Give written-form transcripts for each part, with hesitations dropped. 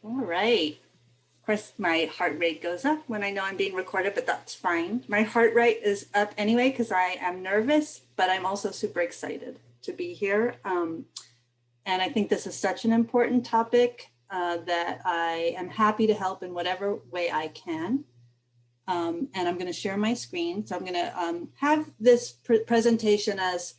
All right. Of course, my heart rate goes up when I know I'm being recorded, but that's fine. My heart rate is up anyway because I am nervous, but I'm also super excited to be here. And I think this is such an important topic that I am happy to help in whatever way I can. And I'm going to share my screen. So I'm going to have this presentation as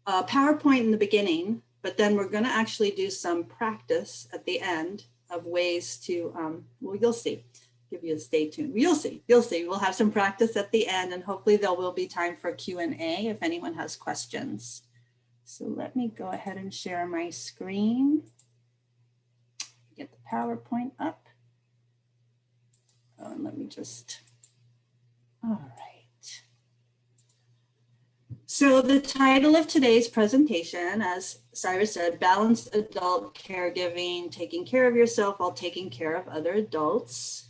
a PowerPoint in the beginning, but then we're going to actually do some practice at the end of ways to, well, you'll see, give you a stay tuned. You'll see, we'll have some practice at the end and hopefully there will be time for Q&A if anyone has questions. So let me go ahead and share my screen. Get the PowerPoint up. Oh, and let me just, all right. So the title of today's presentation, as Cyrus said, Balanced Adult Caregiving, Taking Care of Yourself While Taking Care of Other Adults.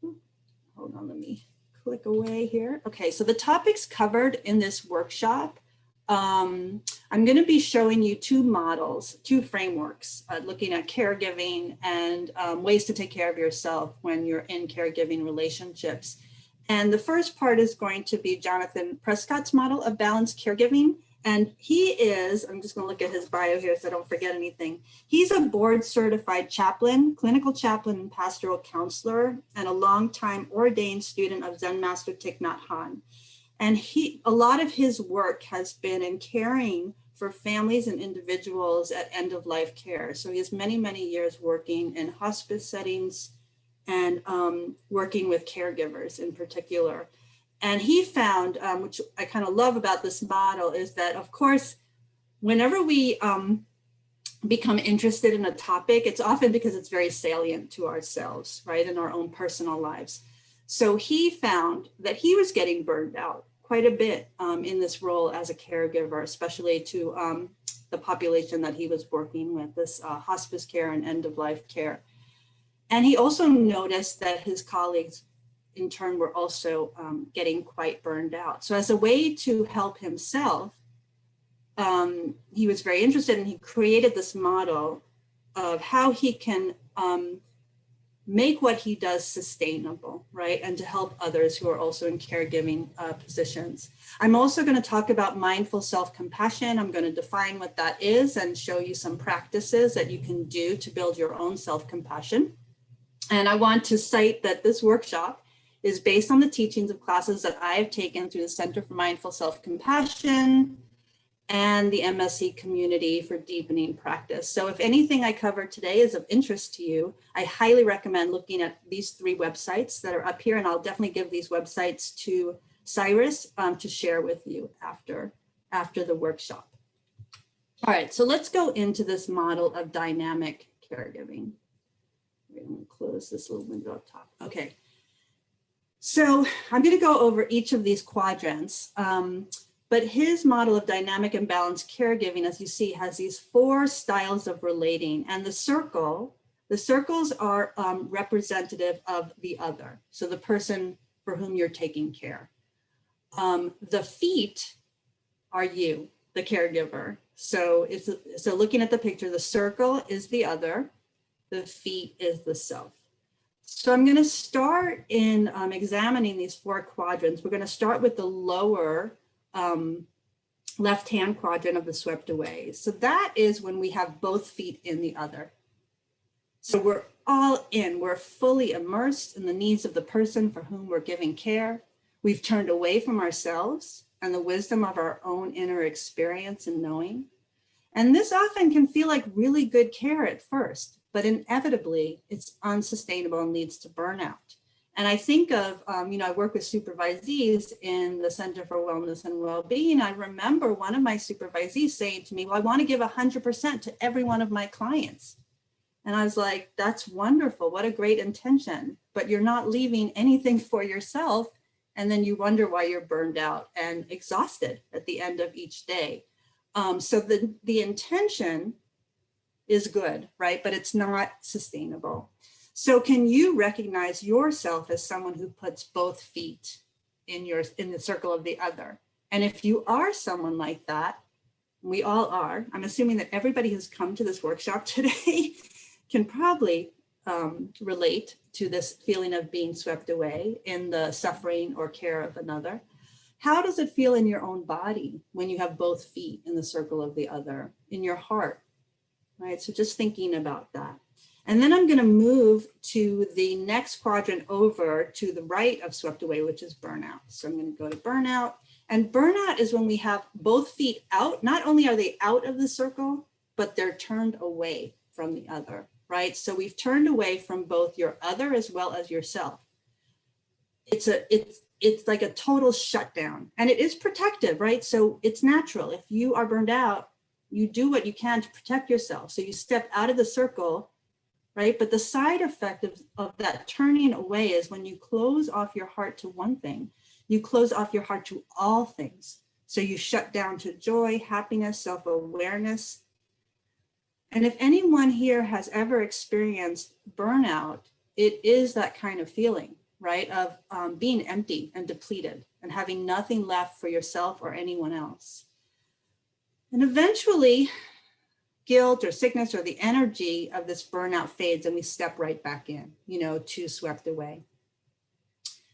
Hold on, let me click away here. Okay, so the topics covered in this workshop, I'm going to be showing you two models, two frameworks, looking at caregiving and ways to take care of yourself when you're in caregiving relationships. And the first part is going to be Jonathan Prescott's model of balanced caregiving. And he is, I'm just going to look at his bio here so I don't forget anything. He's a board certified chaplain, clinical chaplain, and pastoral counselor, and a longtime ordained student of Zen Master Thich Nhat Hanh. And a lot of his work has been in caring for families and individuals at end of life care. So he has many, many years working in hospice settings and working with caregivers in particular. And he found, which I kind of love about this model, is that, of course, whenever we become interested in a topic, it's often because it's very salient to ourselves, right, in our own personal lives. So he found that he was getting burned out quite a bit in this role as a caregiver, especially to the population that he was working with, this hospice care and end of life care. And he also noticed that his colleagues in turn were also getting quite burned out. So as a way to help himself, he was very interested and he created this model of how he can make what he does sustainable, right? And to help others who are also in caregiving positions. I'm also going to talk about mindful self-compassion. I'm going to define what that is and show you some practices that you can do to build your own self-compassion. And I want to cite that this workshop is based on the teachings of classes that I have taken through the Center for Mindful Self-Compassion and the MSC community for deepening practice. So if anything I covered today is of interest to you, I highly recommend looking at these three websites that are up here, and I'll definitely give these websites to Cyrus to share with you after the workshop. All right, so let's go into this model of dynamic caregiving. I'm going to close this little window up top. Okay, so I'm going to go over each of these quadrants, but his model of dynamic and balanced caregiving, as you see, has these four styles of relating, and the circles are representative of the other, so the person for whom you're taking care. The feet are you, the caregiver. So looking at the picture, the circle is the other, the feet is the self. So I'm going to start in examining these four quadrants. We're going to start with the lower left-hand quadrant of the swept away. So that is when we have both feet in the other. So we're all in, we're fully immersed in the needs of the person for whom we're giving care. We've turned away from ourselves and the wisdom of our own inner experience and knowing. And this often can feel like really good care at first, but inevitably it's unsustainable and leads to burnout. And I think of, I work with supervisees in the Center for Wellness and Wellbeing. I remember one of my supervisees saying to me, well, I want to give 100% to every one of my clients. And I was like, that's wonderful. What a great intention, but you're not leaving anything for yourself. And then you wonder why you're burned out and exhausted at the end of each day. So the intention is good, right? But it's not sustainable. So can you recognize yourself as someone who puts both feet in the circle of the other? And if you are someone like that, we all are, I'm assuming that everybody who's come to this workshop today can probably relate to this feeling of being swept away in the suffering or care of another. How does it feel in your own body when you have both feet in the circle of the other, in your heart, right? So just thinking about that. And then I'm going to move to the next quadrant over to the right of swept away, which is burnout. So I'm going to go to burnout. And burnout is when we have both feet out. Not only are they out of the circle, but they're turned away from the other, right? So we've turned away from both your other as well as yourself. It's like a total shutdown, and it is protective, right? So it's natural. If you are burned out, you do what you can to protect yourself. So you step out of the circle, right? But the side effect of that turning away is when you close off your heart to one thing, you close off your heart to all things. So you shut down to joy, happiness, self-awareness. And if anyone here has ever experienced burnout, it is that kind of feeling, right? Of being empty and depleted and having nothing left for yourself or anyone else. And eventually, guilt or sickness or the energy of this burnout fades and we step right back in, to swept away.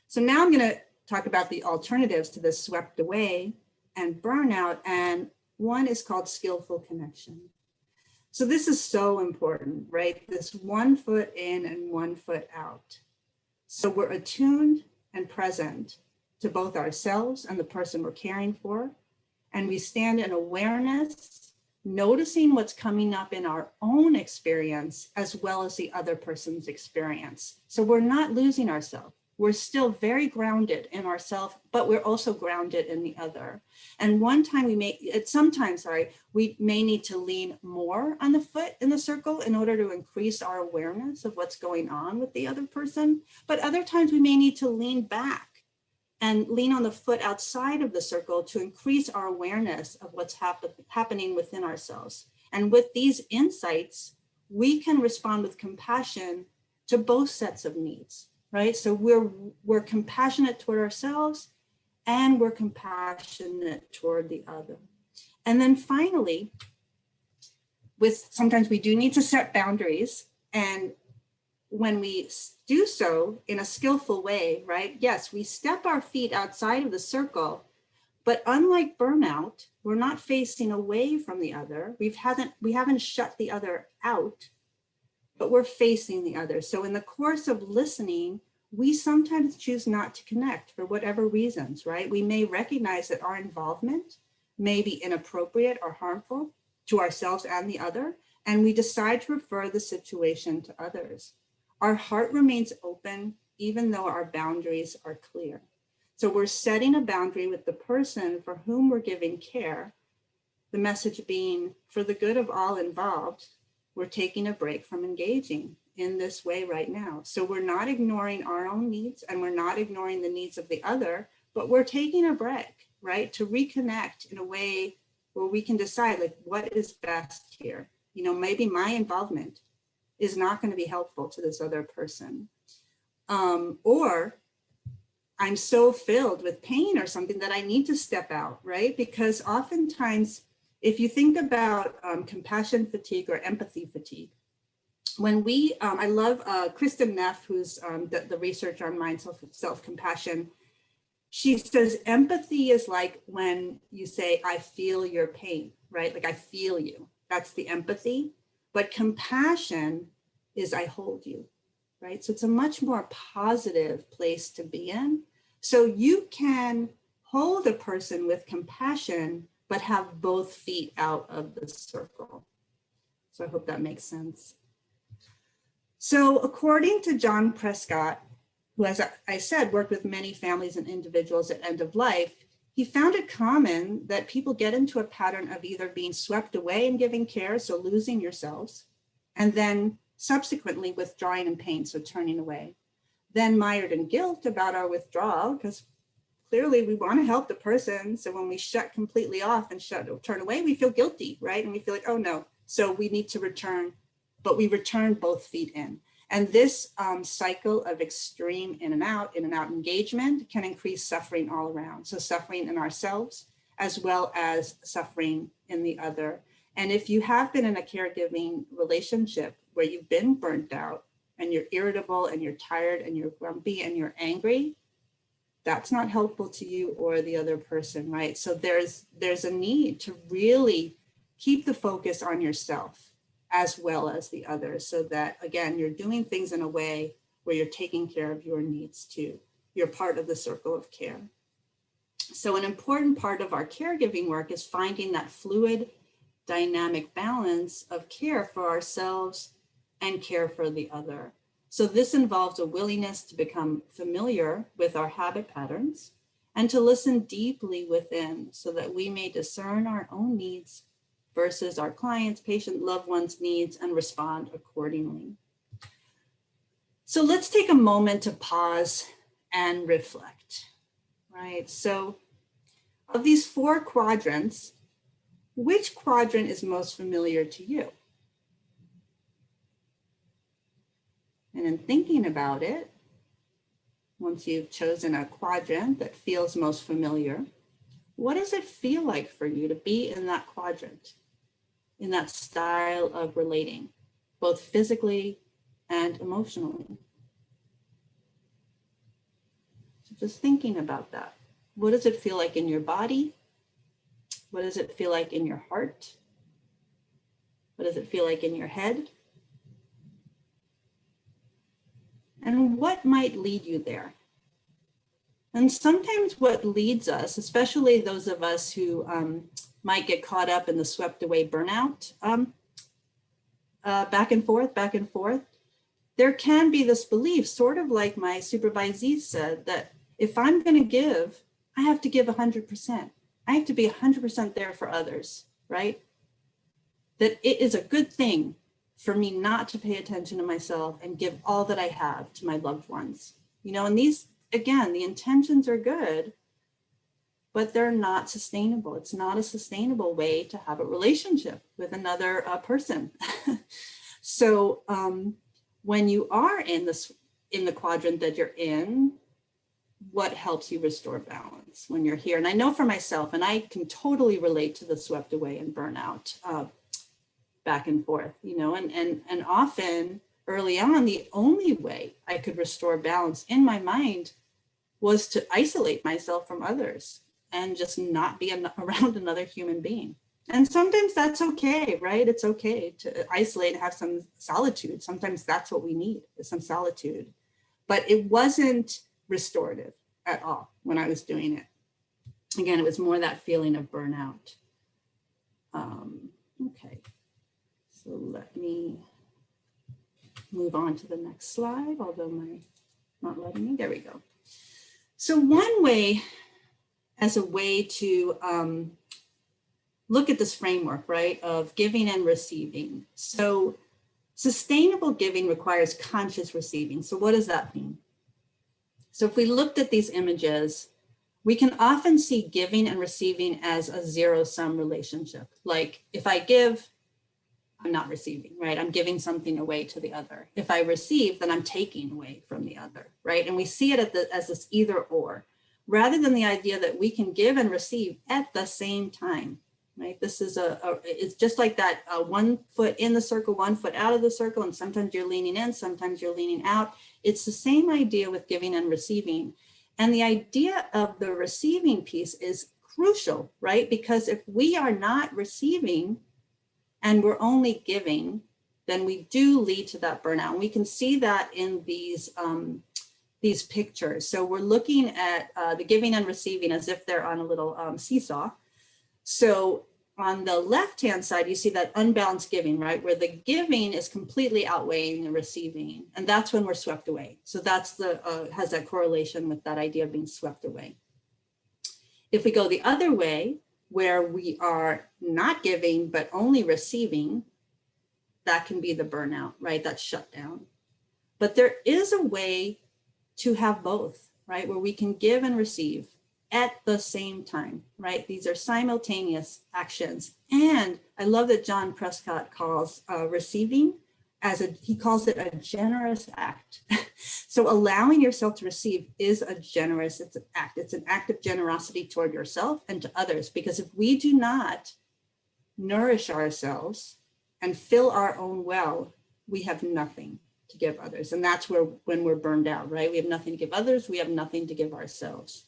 So now I'm going to talk about the alternatives to this swept away and burnout. And one is called skillful connection. So this is so important, right? This 1 foot in and 1 foot out. So we're attuned and present to both ourselves and the person we're caring for. And we stand in awareness, noticing what's coming up in our own experience as well as the other person's experience. So we're not losing ourselves. We're still very grounded in ourselves, but we're also grounded in the other. And sometimes we may need to lean more on the foot in the circle in order to increase our awareness of what's going on with the other person. But other times we may need to lean back and lean on the foot outside of the circle to increase our awareness of what's happening within ourselves. And with these insights, we can respond with compassion to both sets of needs, right? So we're compassionate toward ourselves and we're compassionate toward the other. And then finally, sometimes we do need to set boundaries, and when we do so in a skillful way, right? Yes, we step our feet outside of the circle, but unlike burnout, we're not facing away from the other. We haven't shut the other out, but we're facing the other. So in the course of listening, we sometimes choose not to connect for whatever reasons, right? We may recognize that our involvement may be inappropriate or harmful to ourselves and the other, and we decide to refer the situation to others. Our heart remains open, even though our boundaries are clear. So we're setting a boundary with the person for whom we're giving care, the message being, for the good of all involved, we're taking a break from engaging in this way right now. So we're not ignoring our own needs and we're not ignoring the needs of the other, but we're taking a break, right? To reconnect in a way where we can decide like what is best here. Maybe my involvement is not going to be helpful to this other person. Or I'm so filled with pain or something that I need to step out, right? Because oftentimes, if you think about compassion fatigue or empathy fatigue, when I love Kristen Neff, who's the researcher on mind self-compassion, she says empathy is like when you say, I feel your pain, right? Like I feel you, that's the empathy. But compassion is I hold you, right? So it's a much more positive place to be in. So you can hold a person with compassion, but have both feet out of the circle. So I hope that makes sense. So according to John Prescott, who, as I said, worked with many families and individuals at end of life, he found it common that people get into a pattern of either being swept away in giving care, so losing yourselves, and then subsequently withdrawing in pain, so turning away. Then mired in guilt about our withdrawal, because clearly we want to help the person. So when we shut completely off and turn away, we feel guilty, right? And we feel like, oh no, so we need to return, but we return both feet in. And this cycle of extreme in and out engagement can increase suffering all around. So suffering in ourselves, as well as suffering in the other. And if you have been in a caregiving relationship where you've been burnt out and you're irritable and you're tired and you're grumpy and you're angry, that's not helpful to you or the other person, right? So there's a need to really keep the focus on yourself as well as the others, so that, again, you're doing things in a way where you're taking care of your needs too. You're part of the circle of care. So an important part of our caregiving work is finding that fluid, dynamic balance of care for ourselves and care for the other. So this involves a willingness to become familiar with our habit patterns and to listen deeply within so that we may discern our own needs versus our clients, patient, loved ones' needs and respond accordingly. So let's take a moment to pause and reflect, right? So of these 4 quadrants, which quadrant is most familiar to you? And in thinking about it, once you've chosen a quadrant that feels most familiar, what does it feel like for you to be in that quadrant, in that style of relating, both physically and emotionally? So just thinking about that. What does it feel like in your body? What does it feel like in your heart? What does it feel like in your head? And what might lead you there? And sometimes what leads us, especially those of us who might get caught up in the swept away burnout, back and forth, there can be this belief, sort of like my supervisee said, that if I'm going to give, I have to give 100%. I have to be 100% there for others, right? That it is a good thing for me not to pay attention to myself and give all that I have to my loved ones. You know, and these, again, the intentions are good, but they're not sustainable. It's not a sustainable way to have a relationship with another person. So when you are in the quadrant that you're in, what helps you restore balance when you're here? And I know for myself, and I can totally relate to the swept away and burnout back and forth, you know, and often early on, the only way I could restore balance in my mind was to isolate myself from others and just not be around another human being. And sometimes that's okay, right? It's okay to isolate and have some solitude. Sometimes that's what we need, is some solitude. But it wasn't restorative at all when I was doing it. Again, it was more that feeling of burnout. Okay, so let me move on to the next slide, although not letting me, there we go. So one way, as a way to look at this framework, right, of giving and receiving. So sustainable giving requires conscious receiving. So what does that mean? So if we looked at these images, we can often see giving and receiving as a zero-sum relationship. Like if I give, I'm not receiving, right? I'm giving something away to the other. If I receive, then I'm taking away from the other, right? And we see it as this either or, rather than the idea that we can give and receive at the same time, right? This is it's just like that 1 foot in the circle, 1 foot out of the circle, and sometimes you're leaning in, sometimes you're leaning out. It's the same idea with giving and receiving. And the idea of the receiving piece is crucial, right? Because if we are not receiving and we're only giving, then we do lead to that burnout. And we can see that in these pictures. So we're looking at the giving and receiving as if they're on a little seesaw. So on the left-hand side, you see that unbalanced giving, right? Where the giving is completely outweighing the receiving. And that's when we're swept away. So that's has that correlation with that idea of being swept away. If we go the other way, where we are not giving, but only receiving, that can be the burnout, right? That shutdown. But there is a way to have both, right? Where we can give and receive at the same time, right? These are simultaneous actions. And I love that John Prescott calls receiving he calls it a generous act. So allowing yourself to receive is it's an act. It's an act of generosity toward yourself and to others, because if we do not nourish ourselves and fill our own well, we have nothing to give others. And that's where, when we're burned out, right? We have nothing to give others, we have nothing to give ourselves.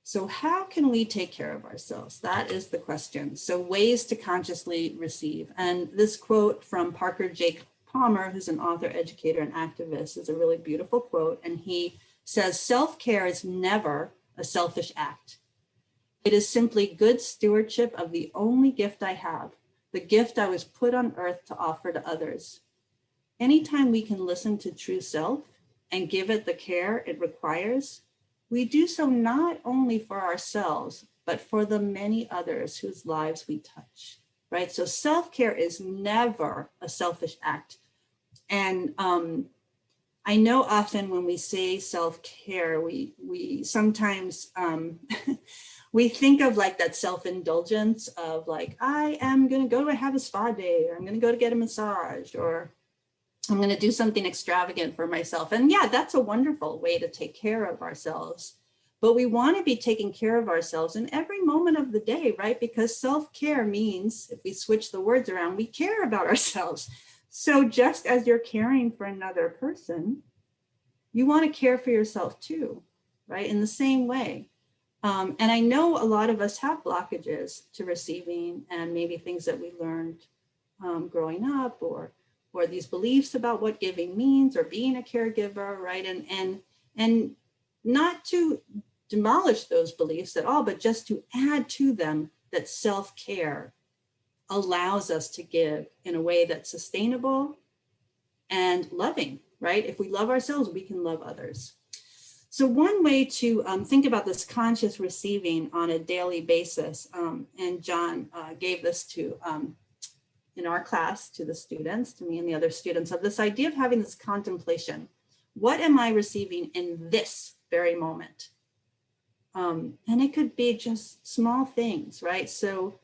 So how can we take care of ourselves? That is the question. So ways to consciously receive. And this quote from Parker Jake Palmer, who's an author, educator, and activist, is a really beautiful quote. And he says, self-care is never a selfish act. It is simply good stewardship of the only gift I have, the gift I was put on earth to offer to others. Anytime we can listen to true self and give it the care it requires, we do so not only for ourselves, but for the many others whose lives we touch, right? So self-care is never a selfish act. And I know often when we say self-care, we sometimes, we think of like that self-indulgence of like, I am gonna go to have a spa day, or I'm gonna go to get a massage, or I'm going to do something extravagant for myself. And yeah, that's a wonderful way to take care of ourselves. But we want to be taking care of ourselves in every moment of the day, right? Because self-care means, if we switch the words around, we care about ourselves. So just as you're caring for another person, you want to care for yourself too, right? In the same way. And I know a lot of us have blockages to receiving, and maybe things that we learned growing up, or these beliefs about what giving means, or being a caregiver, right? And not to demolish those beliefs at all, but just to add to them that self-care allows us to give in a way that's sustainable and loving, right? If we love ourselves, we can love others. So one way to think about this conscious receiving on a daily basis, and John gave this to in our class to the students, to me and the other students, of this idea of having this contemplation. What am I receiving in this very moment? And it could be just small things, right? So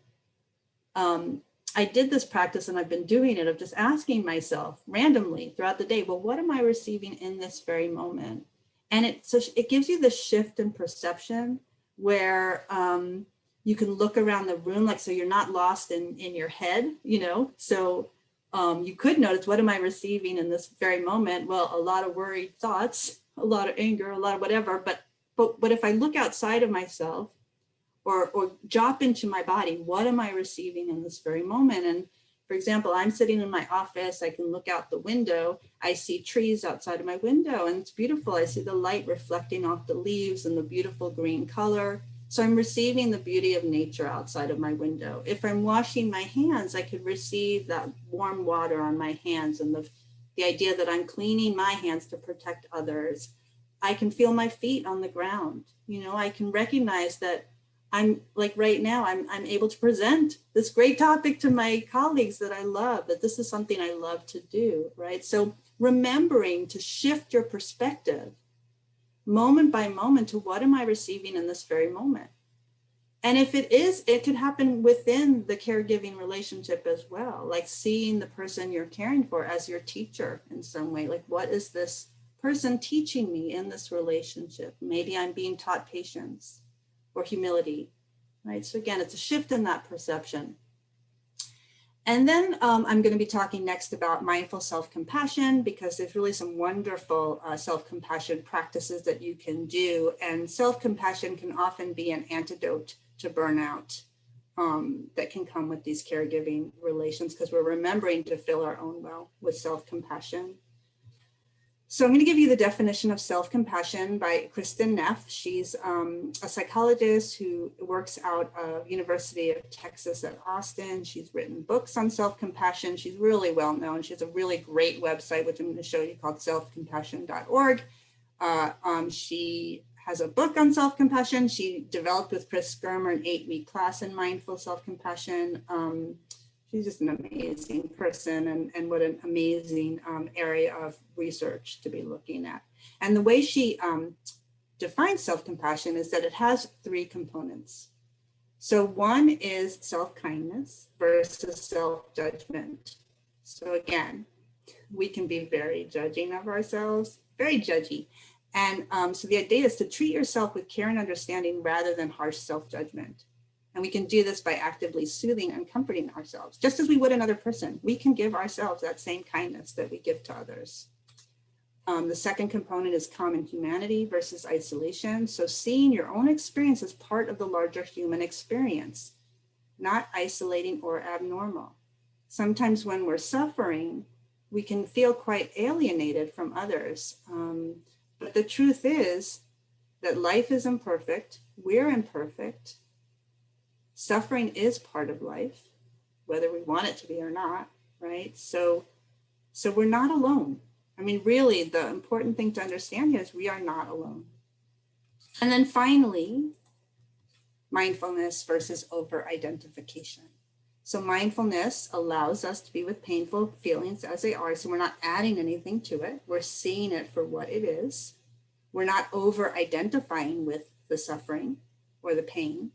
I did this practice, and I've been doing it, of just asking myself randomly throughout the day, well, what am I receiving in this very moment? And it gives you the shift in perception where you can look around the room, like, so you're not lost in your head, you know? So you could notice, what am I receiving in this very moment? Well, a lot of worried thoughts, a lot of anger, a lot of whatever, but if I look outside of myself, or drop into my body, what am I receiving in this very moment? And for example, I'm sitting in my office, I can look out the window, I see trees outside of my window, and it's beautiful. I see the light reflecting off the leaves and the beautiful green color. So I'm receiving the beauty of nature outside of my window. If I'm washing my hands, I could receive that warm water on my hands, and the idea that I'm cleaning my hands to protect others. I can feel my feet on the ground. You know, I can recognize that I'm, like right now, I'm able to present this great topic to my colleagues that I love, that this is something I love to do, right? So remembering to shift your perspective moment by moment to, what am I receiving in this very moment? And if it is, it could happen within the caregiving relationship as well, like seeing the person you're caring for as your teacher in some way. Like, what is this person teaching me in this relationship? Maybe I'm being taught patience or humility, right? So again, it's a shift in that perception. And then I'm going to be talking next about mindful self-compassion, because there's really some wonderful self-compassion practices that you can do. And self-compassion can often be an antidote to burnout that can come with these caregiving relations, because we're remembering to fill our own well with self-compassion. So I'm going to give you the definition of self-compassion by Kristen Neff. She's a psychologist who works out of University of Texas at Austin. She's written books on self-compassion. She's really well known. She has a really great website, which I'm going to show you, called selfcompassion.org. She has a book on self-compassion. She developed with Chris Skirmer an 8-week class in mindful self-compassion. She's just an amazing person, and what an amazing area of research to be looking at. And the way she defines self-compassion is that it has 3 components. So one is self-kindness versus self-judgment. So again, we can be very judging of ourselves, very judgy. And so the idea is to treat yourself with care and understanding rather than harsh self-judgment. And we can do this by actively soothing and comforting ourselves, just as we would another person. We can give ourselves that same kindness that we give to others. The second component is common humanity versus isolation. So seeing your own experience as part of the larger human experience, not isolating or abnormal. Sometimes when we're suffering, we can feel quite alienated from others. But the truth is that life is imperfect. We're imperfect. Suffering is part of life, whether we want it to be or not, right? So we're not alone. I mean, really, the important thing to understand here is we are not alone. And then finally, mindfulness versus over-identification. So mindfulness allows us to be with painful feelings as they are. So we're not adding anything to it. We're seeing it for what it is. We're not over-identifying with the suffering or the pain,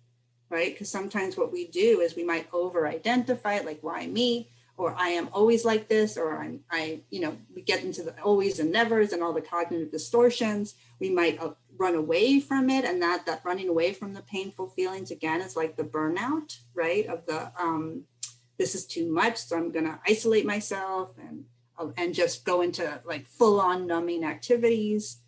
right? Because sometimes what we do is we might over-identify it, like, why me? Or I am always like this, or we get into the always and nevers and all the cognitive distortions. We might run away from it, and that running away from the painful feelings, again, is like the burnout, right? Of the, this is too much, so I'm gonna isolate myself and just go into like full-on numbing activities.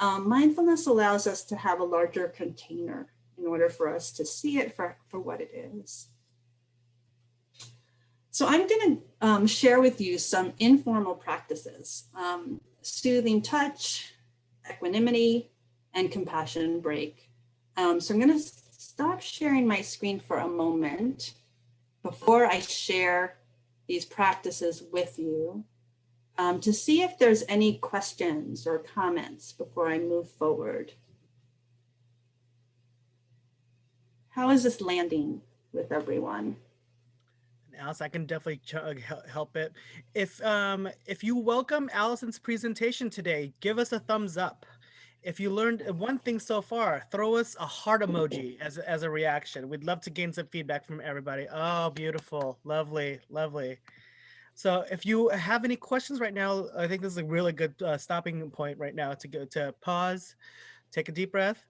Mindfulness allows us to have a larger container in order for us to see it for what it is. So I'm going to share with you some informal practices, soothing touch, equanimity, and compassion break. So I'm going to stop sharing my screen for a moment before I share these practices with you to see if there's any questions or comments before I move forward. How is this landing with everyone? Alice, I can definitely help it. If you welcome Allison's presentation today, give us a thumbs up. If you learned one thing so far, throw us a heart emoji as a reaction. We'd love to gain some feedback from everybody. Oh, beautiful, lovely, lovely. So if you have any questions right now, I think this is a really good stopping point right now to go to pause, take a deep breath,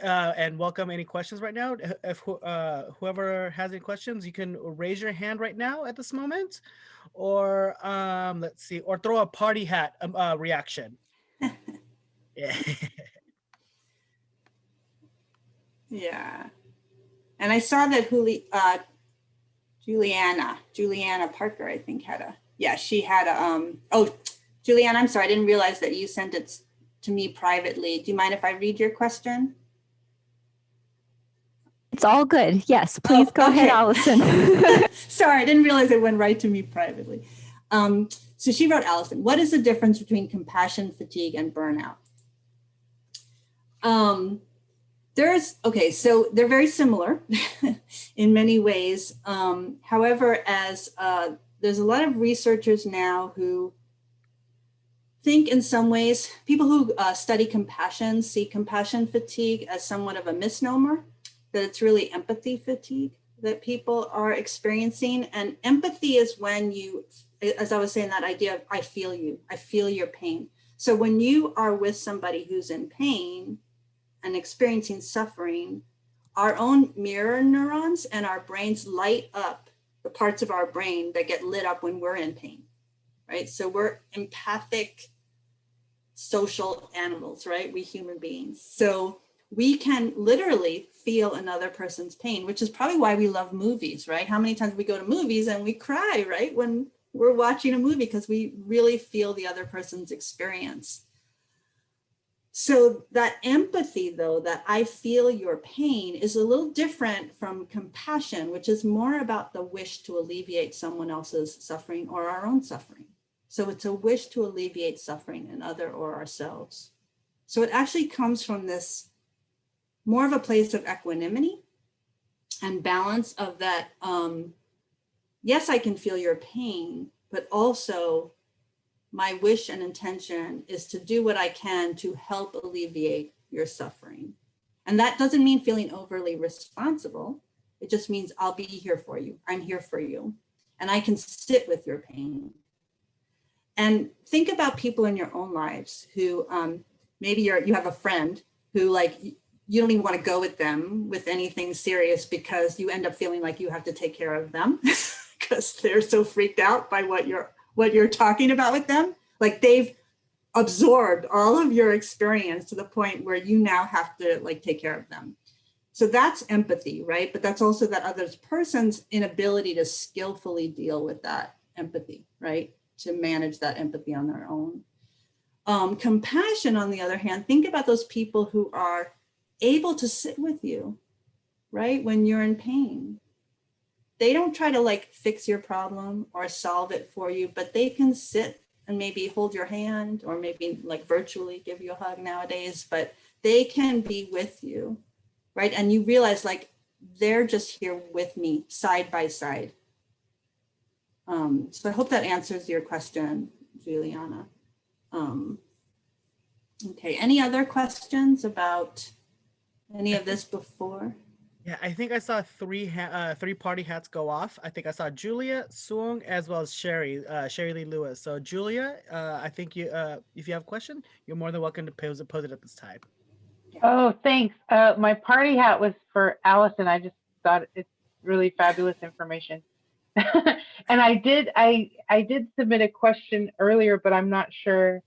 and welcome any questions right now. If whoever has any questions, you can raise your hand right now at this moment, or let's see, or throw a party hat reaction. Yeah. Yeah. And I saw that Juliana Parker, I think she had Juliana, I'm sorry, I didn't realize that you sent it to me privately. Do you mind if I read your question? It's all good. Yes, please go ahead, Allison. Sorry, I didn't realize it went right to me privately. So she wrote, Allison, what is the difference between compassion fatigue and burnout? So they're very similar in many ways. However, as there's a lot of researchers now who think in some ways, people who study compassion see compassion fatigue as somewhat of a misnomer, that it's really empathy fatigue that people are experiencing. And empathy is when you, as I was saying, that idea of I feel you, I feel your pain. So when you are with somebody who's in pain and experiencing suffering, our own mirror neurons and our brains light up the parts of our brain that get lit up when we're in pain, right? So we're empathic social animals, right? We human beings. So we can literally feel another person's pain, which is probably why we love movies, right? How many times we go to movies and we cry, right? When we're watching a movie, because we really feel the other person's experience. So that empathy, though, that I feel your pain, is a little different from compassion, which is more about the wish to alleviate someone else's suffering or our own suffering. So it's a wish to alleviate suffering in other or ourselves. So it actually comes from this more of a place of equanimity and balance of that, yes, I can feel your pain, but also my wish and intention is to do what I can to help alleviate your suffering. And that doesn't mean feeling overly responsible. It just means I'll be here for you. I'm here for you. And I can sit with your pain. And think about people in your own lives who maybe you have a friend who, like, you don't even want to go with them with anything serious because you end up feeling like you have to take care of them because they're so freaked out by what you're talking about with them. Like they've absorbed all of your experience to the point where you now have to like take care of them. So that's empathy, right? But that's also that other person's inability to skillfully deal with that empathy, right? To manage that empathy on their own. Compassion, on the other hand, think about those people who are able to sit with you, right? When you're in pain. They don't try to like fix your problem or solve it for you, but they can sit and maybe hold your hand or maybe like virtually give you a hug nowadays, but they can be with you, right? And you realize like they're just here with me side by side. So I hope that answers your question, Juliana. Okay, any other questions about any of this before? Yeah, I think I saw three party hats go off. I think I saw Julia, Suong, as well as Sherry Lee Lewis. So Julia, I think you, if you have a question, you're more than welcome to pose it at this time. Oh, thanks. My party hat was for Allison. I just thought it's really fabulous information. And I did submit a question earlier, but I'm not sure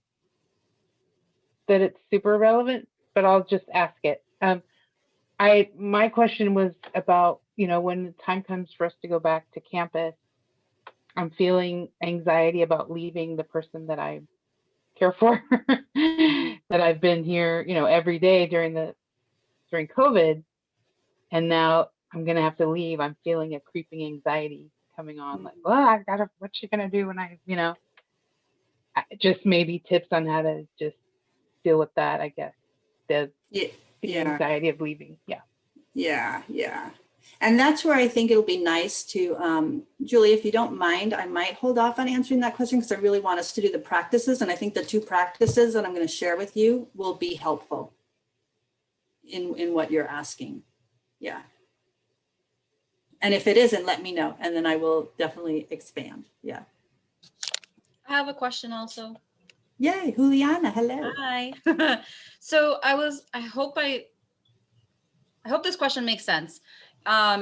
that it's super relevant, but I'll just ask it. My question was about, when the time comes for us to go back to campus, I'm feeling anxiety about leaving the person that I care for, that I've been here, every day during COVID. And now I'm going to have to leave. I'm feeling a creeping anxiety coming on, like, well, what's she going to do when just maybe tips on how to just deal with that, I guess. The anxiety of leaving. Yeah. And that's where I think it'll be nice to, Julie, if you don't mind, I might hold off on answering that question because I really want us to do the practices. And I think the 2 practices that I'm going to share with you will be helpful in what you're asking. Yeah. And if it isn't, let me know. And then I will definitely expand. Yeah. I have a question also. Yay, Juliana, hello. Hi. So I hope this question makes sense.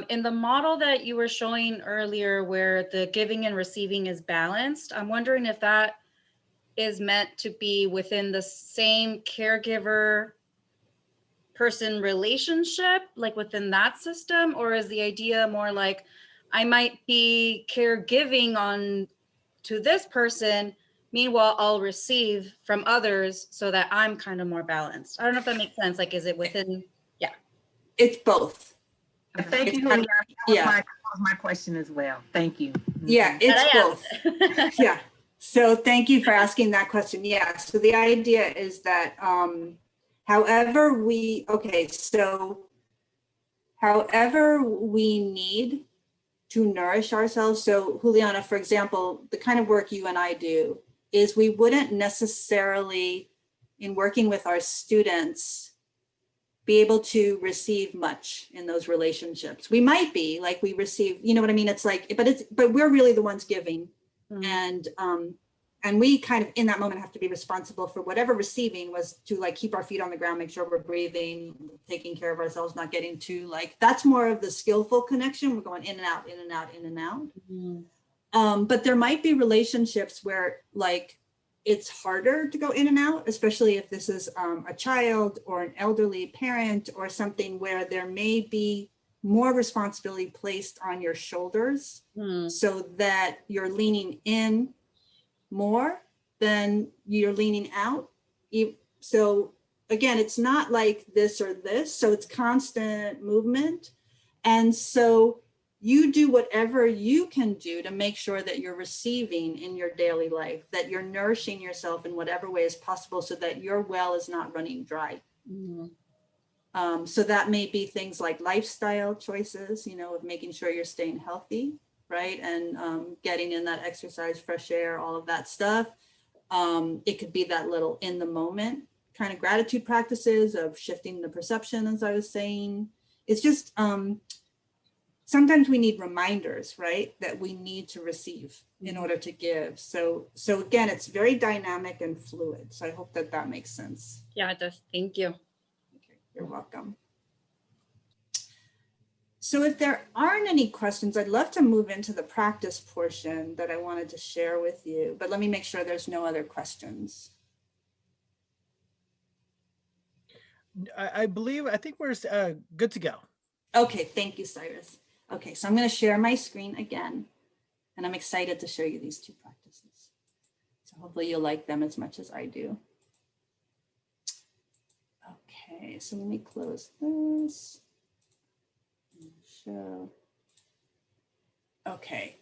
In the model that you were showing earlier where the giving and receiving is balanced, I'm wondering if that is meant to be within the same caregiver person relationship, like within that system, or is the idea more like I might be caregiving on to this person, meanwhile I'll receive from others so that I'm kind of more balanced? I don't know if that makes sense. Like, is it within? Yeah. It's both. Okay. Thank you. That was my question as well. Thank you. Yeah, it's both. Yeah. So thank you for asking that question. Yeah. So the idea is that however we need to nourish ourselves. So Juliana, for example, the kind of work you and I do is we wouldn't necessarily, in working with our students, be able to receive much in those relationships. We might be like we receive, you know what I mean? It's like, but we're really the ones giving. Mm-hmm. And we kind of in that moment have to be responsible for whatever receiving was to like keep our feet on the ground, make sure we're breathing, taking care of ourselves, not getting too like, that's more of the skillful connection. We're going in and out, in and out, in and out. Mm-hmm. But there might be relationships where like, it's harder to go in and out, especially if this is a child or an elderly parent or something where there may be more responsibility placed on your shoulders so that you're leaning in more than you're leaning out. So again, it's not like this or this, so it's constant movement. And so you do whatever you can do to make sure that you're receiving in your daily life, that you're nourishing yourself in whatever way is possible so that your well is not running dry. Mm-hmm. So that may be things like lifestyle choices, of making sure you're staying healthy, right? And getting in that exercise, fresh air, all of that stuff. It could be that little in the moment kind of gratitude practices of shifting the perception, as I was saying. It's just, sometimes we need reminders, right? That we need to receive in order to give. So again, it's very dynamic and fluid. So I hope that makes sense. Yeah, it does. Thank you. Okay, you're welcome. So if there aren't any questions, I'd love to move into the practice portion that I wanted to share with you, but let me make sure there's no other questions. I think we're good to go. Okay, thank you, Cyrus. Okay, so I'm going to share my screen again, and I'm excited to show you these two practices. So hopefully you'll like them as much as I do. Okay, so let me close this. Show. Okay,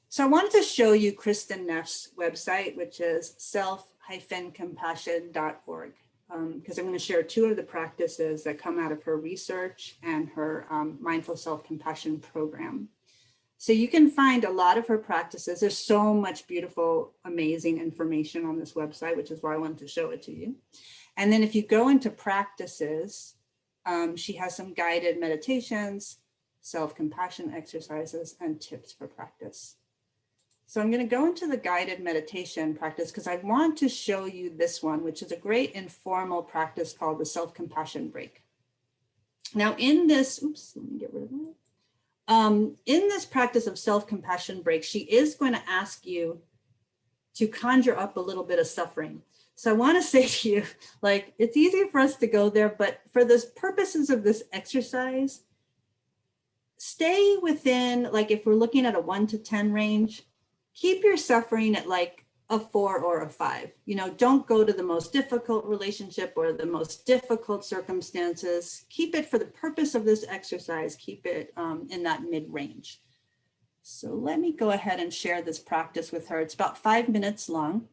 so I wanted to show you Kristen Neff's website, which is self-compassion.org, because I'm going to share two of the practices that come out of her research and her mindful self-compassion program. So you can find a lot of her practices. There's so much beautiful, amazing information on this website, which is why I wanted to show it to you. And then if you go into practices, she has some guided meditations, self-compassion exercises, and tips for practice. So I'm going to go into the guided meditation practice because I want to show you this one, which is a great informal practice called the self-compassion break. Now in this, oops, let me get rid of that. In this practice of self-compassion break, she is going to ask you to conjure up a little bit of suffering. So I want to say to you, like, it's easy for us to go there, but for the purposes of this exercise, stay within, like, if we're looking at a 1 to 10 range, keep your suffering at like a 4 or a 5. You know, don't go to the most difficult relationship or the most difficult circumstances. Keep it, for the purpose of this exercise, keep it in that mid-range. So let me go ahead and share this practice with her. It's about 5 minutes long.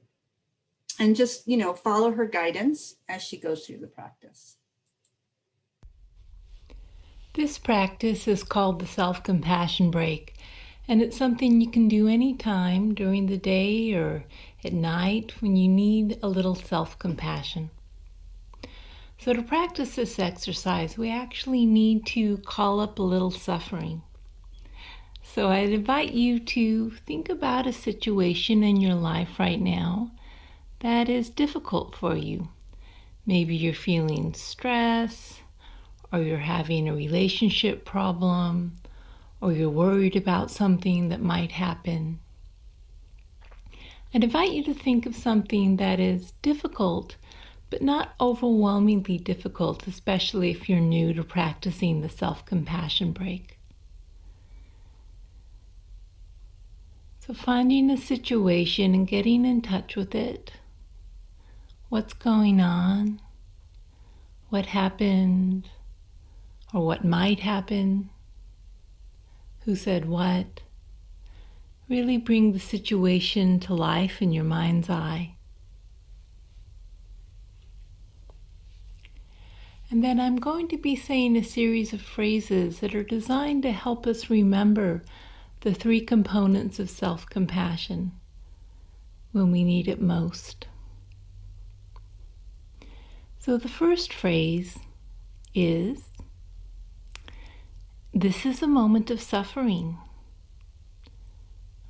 And just, you know, follow her guidance as she goes through the practice. This practice is called the self-compassion break, and it's something you can do anytime during the day or at night when you need a little self-compassion. So to practice this exercise, we actually need to call up a little suffering. So I'd invite you to think about a situation in your life right now that is difficult for you. Maybe you're feeling stress, or you're having a relationship problem, or you're worried about something that might happen. I'd invite you to think of something that is difficult, but not overwhelmingly difficult, especially if you're new to practicing the self-compassion break. So finding a situation and getting in touch with it. What's going on? What happened? Or what might happen? Who said what? Really bring the situation to life in your mind's eye. And then I'm going to be saying a series of phrases that are designed to help us remember the 3 components of self-compassion when we need it most. So the first phrase is, this is a moment of suffering,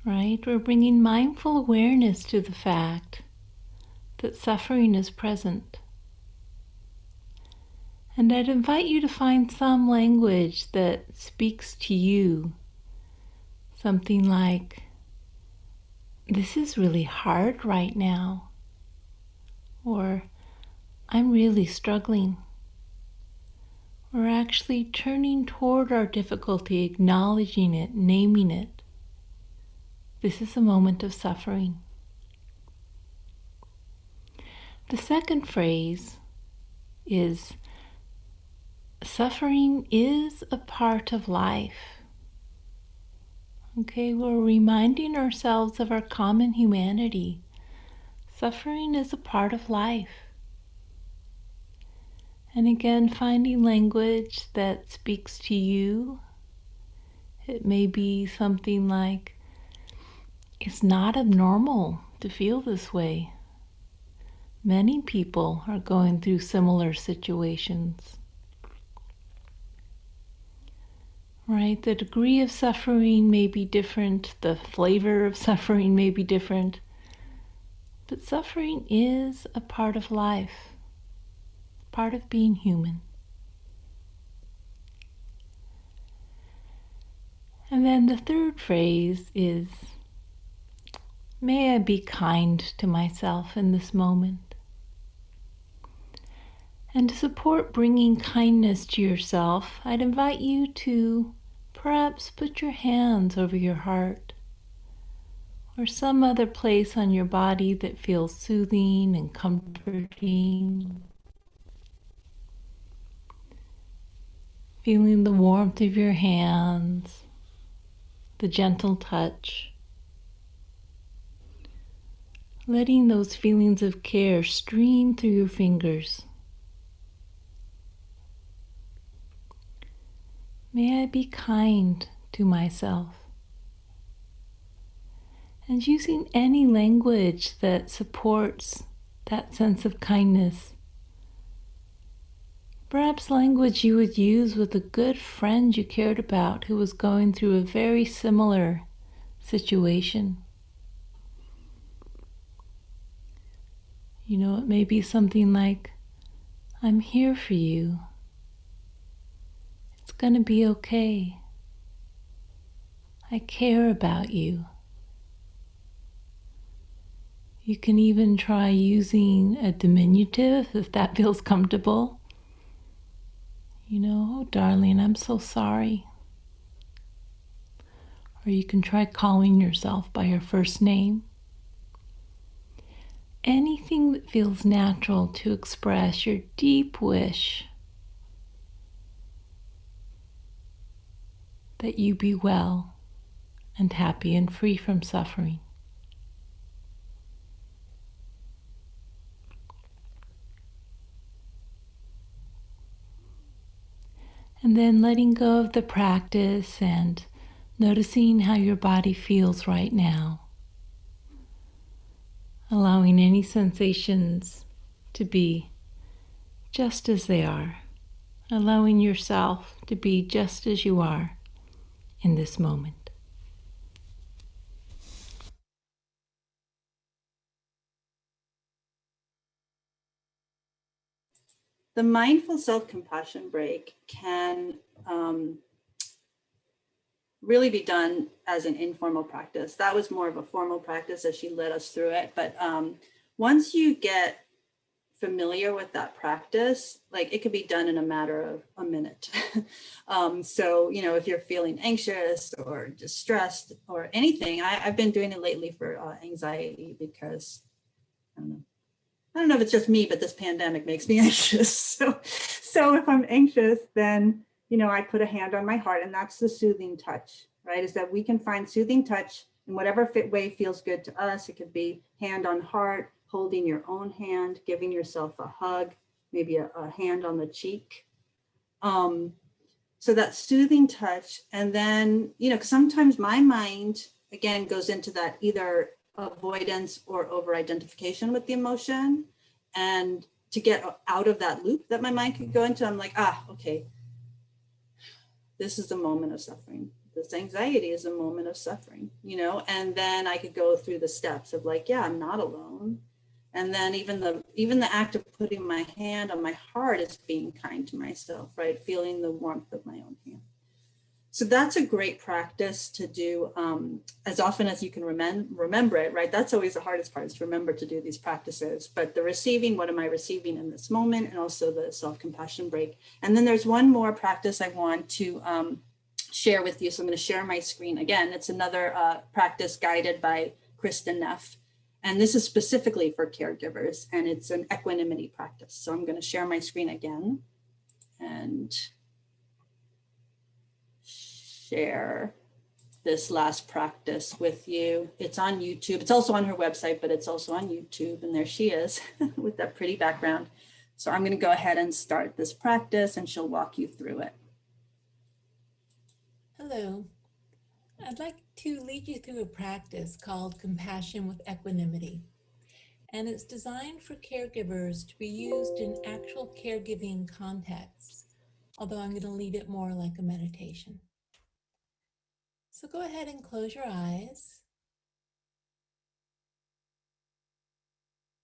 right? We're bringing mindful awareness to the fact that suffering is present. And I'd invite you to find some language that speaks to you. Something like, this is really hard right now. Or, I'm really struggling. We're actually turning toward our difficulty, acknowledging it, naming it. This is a moment of suffering. The second phrase is, suffering is a part of life. Okay, we're reminding ourselves of our common humanity. Suffering is a part of life. And again, finding language that speaks to you. It may be something like, it's not abnormal to feel this way. Many people are going through similar situations. Right? The degree of suffering may be different, the flavor of suffering may be different, but suffering is a part of life, part of being human. And then the third phrase is, may I be kind to myself in this moment. And to support bringing kindness to yourself, I'd invite you to perhaps put your hands over your heart or some other place on your body that feels soothing and comforting. Feeling the warmth of your hands, the gentle touch. Letting those feelings of care stream through your fingers. May I be kind to myself. And using any language that supports that sense of kindness. Perhaps language you would use with a good friend you cared about who was going through a very similar situation. You know, it may be something like, I'm here for you. It's going to be okay. I care about you. You can even try using a diminutive if that feels comfortable. You know, oh darling, I'm so sorry. Or you can try calling yourself by your first name. Anything that feels natural to express your deep wish that you be well and happy and free from suffering. And then letting go of the practice and noticing how your body feels right now. Allowing any sensations to be just as they are. Allowing yourself to be just as you are in this moment. The mindful self-compassion break can really be done as an informal practice. That was more of a formal practice as she led us through it. But once you get familiar with that practice, like it could be done in a matter of a minute. So, you know, if you're feeling anxious or distressed or anything, I've been doing it lately for anxiety because I don't know if it's just me, but this pandemic makes me anxious. So if I'm anxious, then, you know, I put a hand on my heart, and that's the soothing touch, right? Is that we can find soothing touch in whatever way feels good to us. It could be hand on heart, holding your own hand, giving yourself a hug, maybe a hand on the cheek. So that soothing touch. And then, you know, sometimes my mind, again, goes into that either avoidance or over identification with the emotion. And to get out of that loop that my mind could go into, I'm like, okay, this is a moment of suffering. This anxiety is a moment of suffering, you know, and then I could go through the steps of like, yeah, I'm not alone. And then even the act of putting my hand on my heart is being kind to myself, right? Feeling the warmth of my own hand. So that's a great practice to do as often as you can remember it, right? That's always the hardest part, is to remember to do these practices. But the receiving, what am I receiving in this moment? And also the self-compassion break. And then there's one more practice I want to share with you. So I'm going to share my screen again. It's another practice guided by Kristen Neff. And this is specifically for caregivers, and it's an equanimity practice. So I'm going to share my screen again and share this last practice with you. It's on YouTube. It's also on her website, but it's also on YouTube. And there she is with that pretty background. So I'm going to go ahead and start this practice, and she'll walk you through it. Hello. I'd like to lead you through a practice called Compassion with Equanimity. And it's designed for caregivers to be used in actual caregiving contexts, although I'm going to lead it more like a meditation. So go ahead and close your eyes.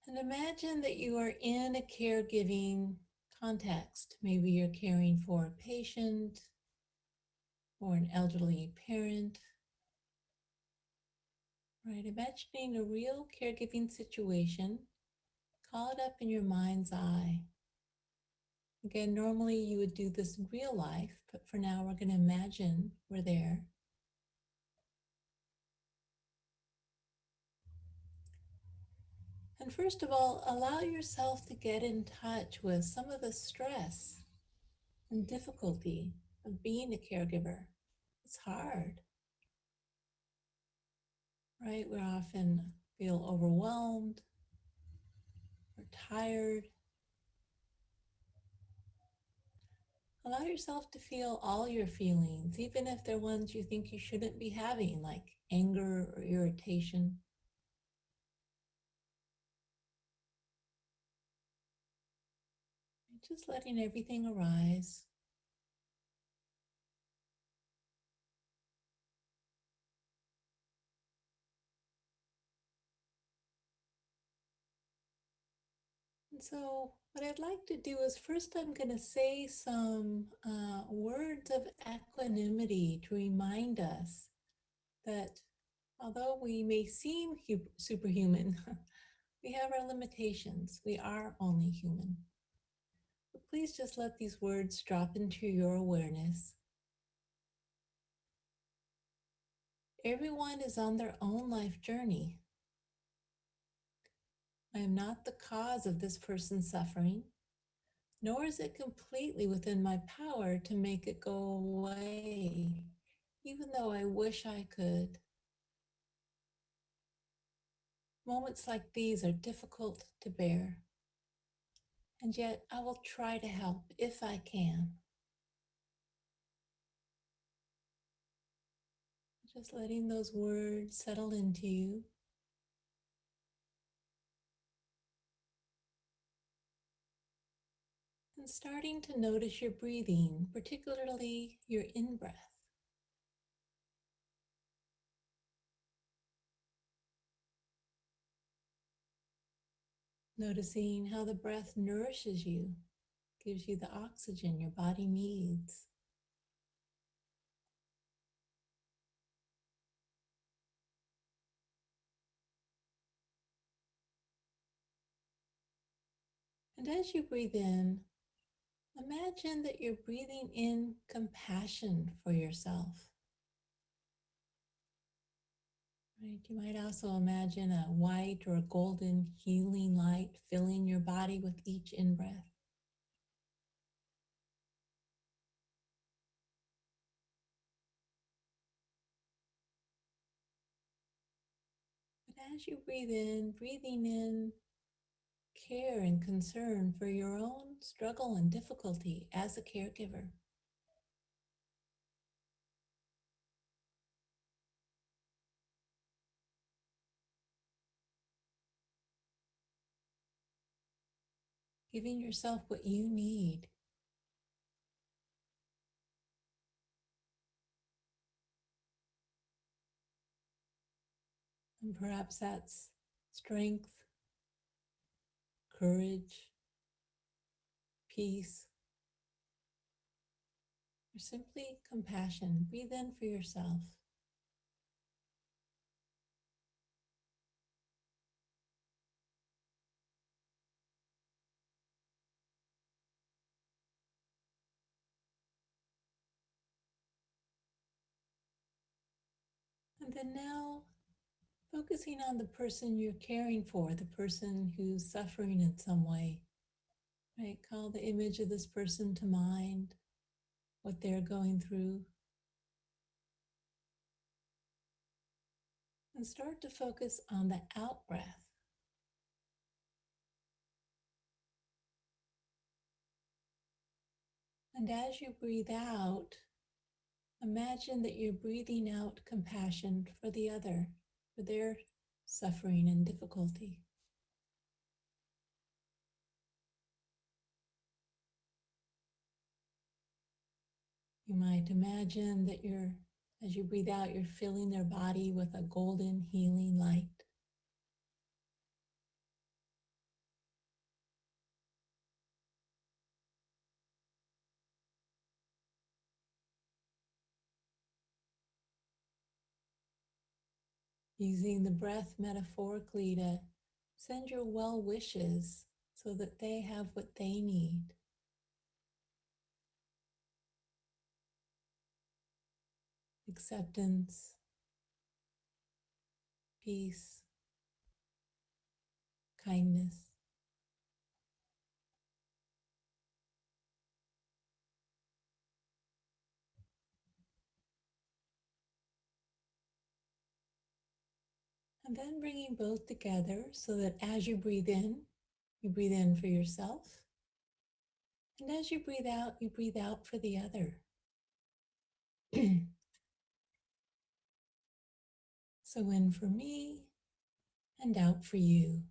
And imagine that you are in a caregiving context. Maybe you're caring for a patient, or an elderly parent. Right, imagining a real caregiving situation, call it up in your mind's eye. Again, normally you would do this in real life, but for now we're going to imagine we're there. And first of all, allow yourself to get in touch with some of the stress and difficulty of being a caregiver. It's hard, right? We often feel overwhelmed or tired. Allow yourself to feel all your feelings, even if they're ones you think you shouldn't be having, like anger or irritation. Just letting everything arise. And so what I'd like to do is first I'm going to say some words of equanimity to remind us that although we may seem superhuman, we have our limitations. We are only human. But please just let these words drop into your awareness. Everyone is on their own life journey. I am not the cause of this person's suffering, nor is it completely within my power to make it go away, even though I wish I could. Moments like these are difficult to bear, and yet I will try to help if I can. Just letting those words settle into you. And starting to notice your breathing, particularly your in-breath. Noticing how the breath nourishes you, gives you the oxygen your body needs. And as you breathe in, imagine that you're breathing in compassion for yourself. Right? You might also imagine a white or a golden healing light filling your body with each in-breath. But as you breathe in, breathing in care and concern for your own struggle and difficulty as a caregiver. Giving yourself what you need. And perhaps that's strength, courage, peace, or simply compassion. Breathe in for yourself. And then now, focusing on the person you're caring for, the person who's suffering in some way, right? Call the image of this person to mind, what they're going through. And start to focus on the out breath. And as you breathe out, imagine that you're breathing out compassion for the other, for their suffering and difficulty. You might imagine that as you breathe out, you're filling their body with a golden healing light. using the breath metaphorically to send your well wishes so that they have what they need. Acceptance, peace, kindness. And then bringing both together so that as you breathe in for yourself. And as you breathe out for the other. So in for me and out for you.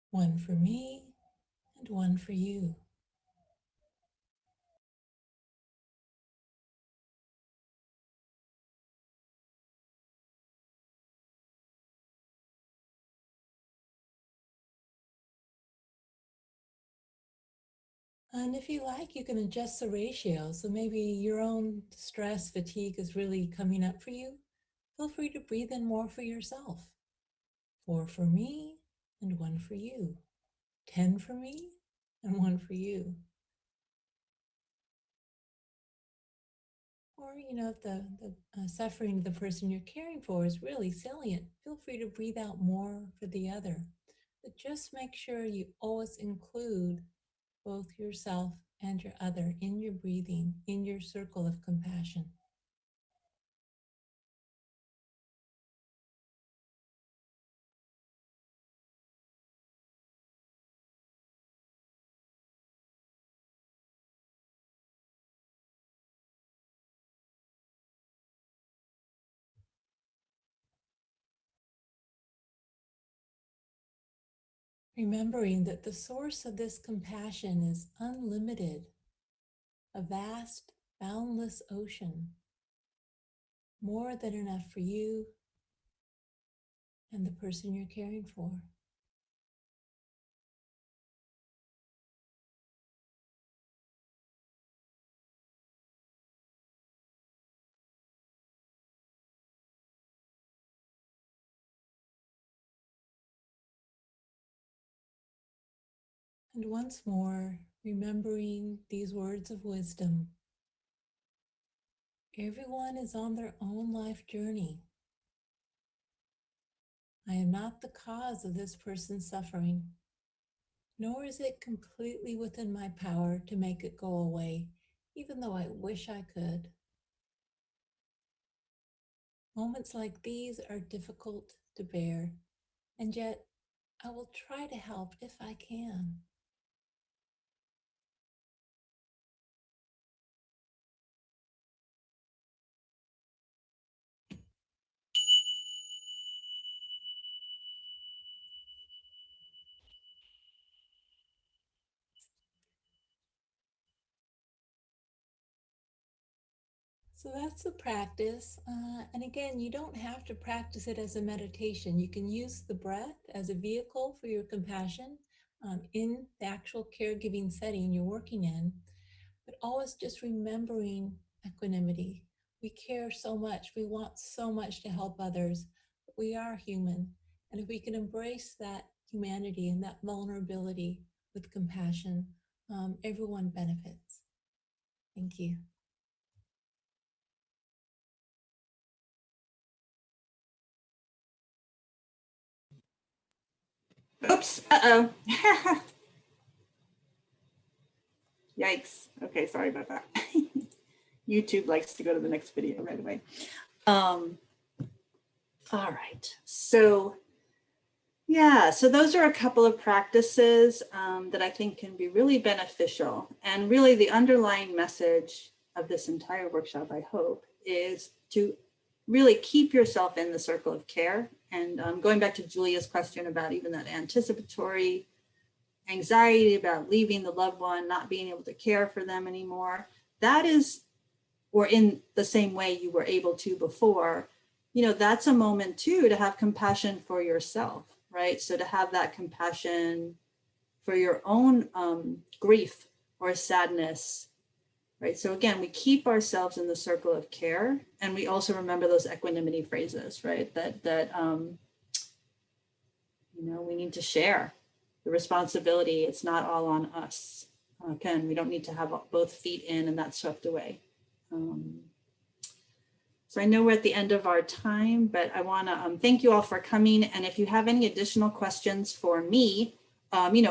One for me and one for you. And if you like, you can adjust the ratio. So maybe your own stress, fatigue is really coming up for you. Feel free to breathe in more for yourself. 4 for me and 1 for you. 10 for me and 1 for you. Or, if the suffering of the person you're caring for is really salient, feel free to breathe out more for the other. But just make sure you always include both yourself and your other in your breathing, in your circle of compassion. Remembering that the source of this compassion is unlimited, a vast, boundless ocean, more than enough for you and the person you're caring for. And once more, remembering these words of wisdom. Everyone is on their own life journey. I am not the cause of this person's suffering, nor is it completely within my power to make it go away, even though I wish I could. Moments like these are difficult to bear, and yet I will try to help if I can. So that's the practice. And again, you don't have to practice it as a meditation. You can use the breath as a vehicle for your compassion in the actual caregiving setting you're working in, but always just remembering equanimity. We care so much. We want so much to help others, but we are human. And if we can embrace that humanity and that vulnerability with compassion, everyone benefits. Thank you. Oops, uh-oh. Yikes. Okay, sorry about that. YouTube likes to go to the next video right away. All right, so yeah, so those are a couple of practices that I think can be really beneficial. And really the underlying message of this entire workshop, I hope, is to really keep yourself in the circle of care. And going back to Julia's question about even that anticipatory anxiety about leaving the loved one, not being able to care for them anymore, that is, or in the same way you were able to before, that's a moment too to have compassion for yourself, right? So to have that compassion for your own grief or sadness, right? So again, we keep ourselves in the circle of care, and we also remember those equanimity phrases, right? That we need to share the responsibility. It's not all on us. Again, we don't need to have both feet in and that swept away. So I know we're at the end of our time, but I want to thank you all for coming. And if you have any additional questions for me,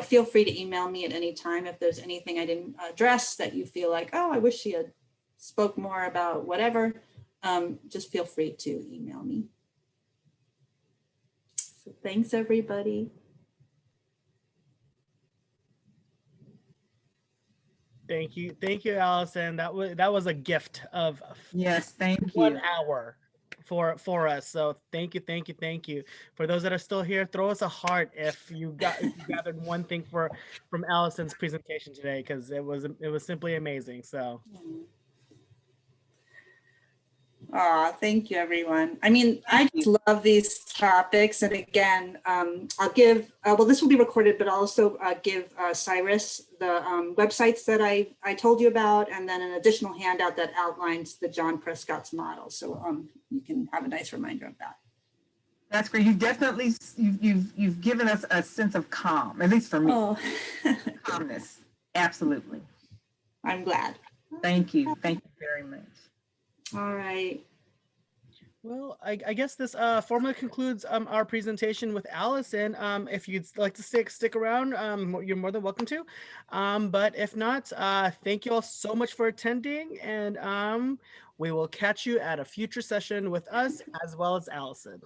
feel free to email me at any time. If there's anything I didn't address that you feel like, oh, I wish she had spoke more about whatever, just feel free to email me. So thanks, everybody. Thank you, Allison. That was a gift of Yes, thank 1 you. hour for us. So thank you. For those that are still here, throw us a heart if you gathered one thing from Allison's presentation today, because it was simply amazing. So. Thank you, everyone. I mean, I just love these topics. And again, I'll give, this will be recorded, but I'll also give Cyrus the websites that I told you about, and then an additional handout that outlines the John Prescott's model. So you can have a nice reminder of that. That's great. You've definitely, you've given us a sense of calm, at least for me. Oh, Calmness. Absolutely. I'm glad. Thank you. Thank you very much. All right. Well, I guess this formally concludes our presentation with Allison. If you'd like to stick around, you're more than welcome to. But if not, thank you all so much for attending, and we will catch you at a future session with us as well as Allison.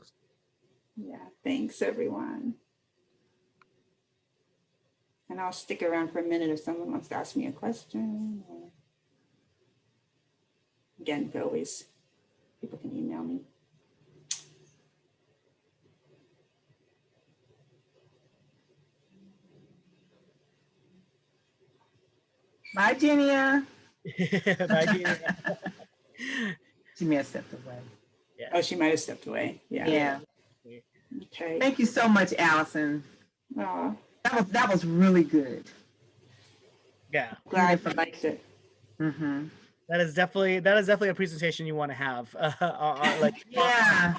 Yeah, thanks, everyone. And I'll stick around for a minute if someone wants to ask me a question. Or... Again, people can email me. Bye, Genia. Bye, Gina. She may have stepped away. Yeah. Oh, she might have stepped away. Yeah. Okay. Thank you so much, Allison. Oh, That was really good. Yeah. Glad you liked it. Mm-hmm. That is definitely a presentation you want to have. Yeah.